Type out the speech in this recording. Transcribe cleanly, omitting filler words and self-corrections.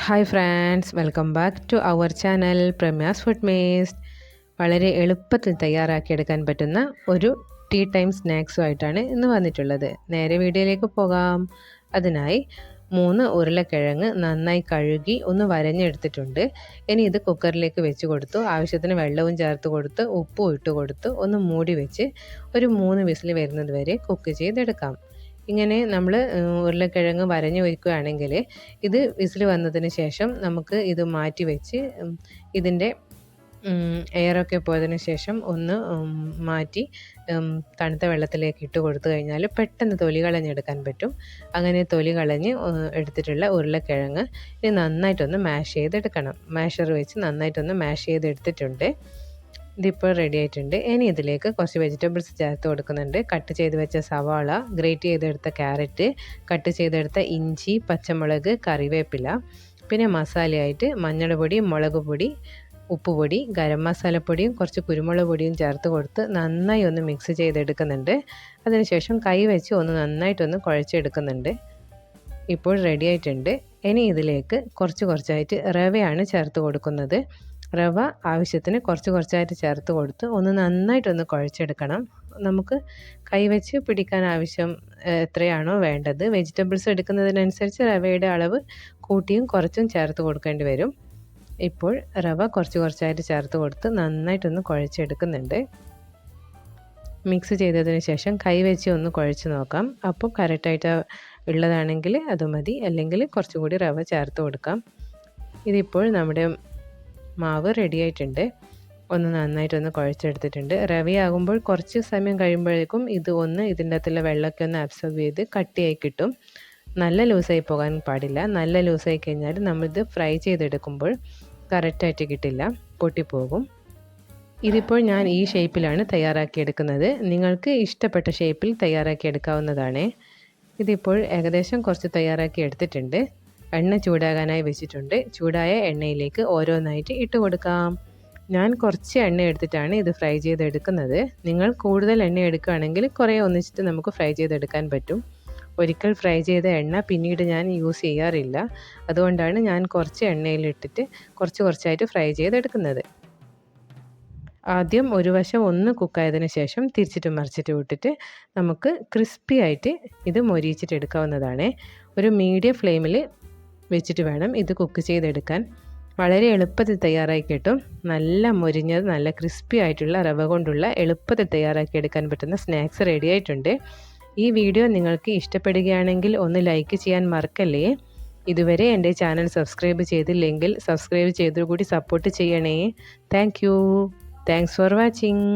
Hi friends, welcome back to our channel പ്രമ്യാസ് food മേസ്റ്റ്. വളരെ എളുപ്പത്തിൽ തയ്യാറാക്കിയെടുക്കാൻ പറ്റുന്ന ഒരു ടീ ടൈം സ്നാക്സുമായിട്ടാണ് ഇന്ന് വന്നിട്ടുള്ളത്. നേരെ വീഡിയോയിലേക്ക് പോകാം. അതിനായി 3 ഉരുളക്കിഴങ്ങ് നന്നായി കഴുകി ഒന്ന് വരഞ്ഞെടുത്തിട്ടുണ്ട്. ഇനി ഇത് കുക്കറിലേക്ക് വെച്ച് കൊടുത്തു, ആവശ്യത്തിന് വെള്ളവും ചേർത്ത് കൊടുത്ത് ഉപ്പും ഇട്ട് കൊടുത്ത് ഒന്ന് മൂടി വെച്ച് ഒരു 3 വിസിൽ വരുന്നത് വരെ കുക്ക് ചെയ്തെടുക്കാം. ഇങ്ങനെ നമ്മൾ ഉരുളക്കിഴങ്ങ് വരഞ്ഞു വയ്ക്കുകയാണെങ്കിൽ ഇത് വിസിൽ വന്നതിന് ശേഷം നമുക്ക് ഇത് മാറ്റി വെച്ച് ഇതിൻ്റെ എയറൊക്കെ പോയതിന് ശേഷം ഒന്ന് മാറ്റി തണുത്ത വെള്ളത്തിലേക്ക് ഇട്ട് കൊടുത്തു കഴിഞ്ഞാൽ പെട്ടെന്ന് തൊലി കളഞ്ഞെടുക്കാൻ പറ്റും. അങ്ങനെ തൊലി കളഞ്ഞ് എടുത്തിട്ടുള്ള ഉരുളക്കിഴങ്ങ് ഇത് നന്നായിട്ടൊന്ന് മാഷ് ചെയ്തെടുക്കണം. മാഷർ വെച്ച് നന്നായിട്ടൊന്ന് മാഷ് ചെയ്തെടുത്തിട്ടുണ്ട്. ഇതിപ്പോൾ റെഡി ആയിട്ടുണ്ട്. ഇനി ഇതിലേക്ക് കുറച്ച് വെജിറ്റബിൾസ് ചേർത്ത് കൊടുക്കുന്നുണ്ട്. കട്ട് ചെയ്ത് വെച്ച സവാള, ഗ്രേറ്റ് ചെയ്തെടുത്ത ക്യാരറ്റ്, കട്ട് ചെയ്തെടുത്ത ഇഞ്ചി, പച്ചമുളക്, കറിവേപ്പില, പിന്നെ മസാലയായിട്ട് മഞ്ഞൾപ്പൊടി, മുളക് പൊടി, ഉപ്പുപൊടി, ഗരം മസാലപ്പൊടിയും കുറച്ച് കുരുമുളക് പൊടിയും ചേർത്ത് കൊടുത്ത് നന്നായി ഒന്ന് മിക്സ് ചെയ്തെടുക്കുന്നുണ്ട്. അതിനുശേഷം കൈ വെച്ച് ഒന്ന് നന്നായിട്ടൊന്ന് കുഴച്ചെടുക്കുന്നുണ്ട്. ഇപ്പോൾ റെഡി ആയിട്ടുണ്ട്. ഇനി ഇതിലേക്ക് കുറച്ചായിട്ട് റവയാണ് ചേർത്ത് കൊടുക്കുന്നത്. റവ ആവശ്യത്തിന് കുറച്ചായിട്ട് ചേർത്ത് കൊടുത്ത് ഒന്ന് നന്നായിട്ടൊന്ന് കുഴച്ചെടുക്കണം. നമുക്ക് കൈവച്ച് പിടിക്കാൻ ആവശ്യം എത്രയാണോ വേണ്ടത്, വെജിറ്റബിൾസ് എടുക്കുന്നതിനനുസരിച്ച് റവയുടെ അളവ് കൂട്ടിയും കുറച്ചും ചേർത്ത് കൊടുക്കേണ്ടി വരും. ഇപ്പോൾ റവ കുറച്ചായിട്ട് ചേർത്ത് കൊടുത്ത് നന്നായിട്ടൊന്ന് കുഴച്ചെടുക്കുന്നുണ്ട്. മിക്സ് ചെയ്തതിന് ശേഷം കൈവച്ച് ഒന്ന് കുഴച്ച് നോക്കാം. അപ്പോൾ കറക്റ്റായിട്ട് ഉള്ളതാണെങ്കിൽ അത് മതി, അല്ലെങ്കിൽ കുറച്ചുകൂടി റവ ചേർത്ത് കൊടുക്കാം. ഇതിപ്പോൾ നമ്മുടെ മാവ് റെഡി ആയിട്ടുണ്ട്. ഒന്ന് നന്നായിട്ടൊന്ന് കുഴച്ചെടുത്തിട്ടുണ്ട്. റവയാകുമ്പോൾ കുറച്ച് സമയം കഴിയുമ്പോഴേക്കും ഇതിൻ്റെ അകത്തുള്ള വെള്ളമൊക്കെ ഒന്ന് അബ്സോർബ് ചെയ്ത് കട്ടിയായി കിട്ടും. നല്ല ലൂസായി പോകാൻ പാടില്ല. നല്ല ലൂസായി കഴിഞ്ഞാൽ നമ്മളിത് ഫ്രൈ ചെയ്തെടുക്കുമ്പോൾ കറക്റ്റായിട്ട് കിട്ടില്ല, പൊട്ടിപ്പോകും. ഇതിപ്പോൾ ഞാൻ ഈ ഷേപ്പിലാണ് തയ്യാറാക്കിയെടുക്കുന്നത്. നിങ്ങൾക്ക് ഇഷ്ടപ്പെട്ട ഷേപ്പിൽ തയ്യാറാക്കിയെടുക്കാവുന്നതാണ്. ഇതിപ്പോൾ ഏകദേശം കുറച്ച് തയ്യാറാക്കി എടുത്തിട്ടുണ്ട്. എണ്ണ ചൂടാകാനായി വെച്ചിട്ടുണ്ട്. ചൂടായ എണ്ണയിലേക്ക് ഓരോന്നായിട്ട് ഇട്ട് കൊടുക്കാം. ഞാൻ കുറച്ച് എണ്ണ എടുത്തിട്ടാണ് ഇത് ഫ്രൈ ചെയ്തെടുക്കുന്നത്. നിങ്ങൾ കൂടുതൽ എണ്ണ എടുക്കുകയാണെങ്കിൽ കുറേ ഒന്നിച്ചിട്ട് നമുക്ക് ഫ്രൈ ചെയ്തെടുക്കാൻ പറ്റും. ഒരിക്കൽ ഫ്രൈ ചെയ്ത എണ്ണ പിന്നീട് ഞാൻ യൂസ് ചെയ്യാറില്ല. അതുകൊണ്ടാണ് ഞാൻ കുറച്ച് എണ്ണയിലിട്ടിട്ട് കുറച്ചായിട്ട് ഫ്രൈ ചെയ്തെടുക്കുന്നത്. ആദ്യം ഒരു വശം ഒന്ന് കുക്കായതിന് ശേഷം തിരിച്ചിട്ട് മറിച്ചിട്ട് വിട്ടിട്ട് നമുക്ക് ക്രിസ്പി ആയിട്ട് ഇത് മൊരിയിച്ചിട്ടെടുക്കാവുന്നതാണ്. ഒരു മീഡിയം ഫ്ലെയിമിൽ വെച്ചിട്ട് വേണം ഇത് കുക്ക് ചെയ്തെടുക്കാൻ. വളരെ എളുപ്പത്തിൽ തയ്യാറാക്കി കിട്ടും. നല്ല മൊരിഞ്ഞത്, നല്ല ക്രിസ്പി ആയിട്ടുള്ള റവ കൊണ്ടുള്ള എളുപ്പത്തിൽ തയ്യാറാക്കിയെടുക്കാൻ പറ്റുന്ന സ്നാക്സ് റെഡി ആയിട്ടുണ്ട്. ഈ വീഡിയോ നിങ്ങൾക്ക് ഇഷ്ടപ്പെടുകയാണെങ്കിൽ ഒന്ന് ലൈക്ക് ചെയ്യാൻ മറക്കല്ലേ. ഇതുവരെ എൻ്റെ ചാനൽ സബ്സ്ക്രൈബ് ചെയ്തില്ലെങ്കിൽ സബ്സ്ക്രൈബ് ചെയ്തുകൂടി സപ്പോർട്ട് ചെയ്യണേ. Thanks for watching.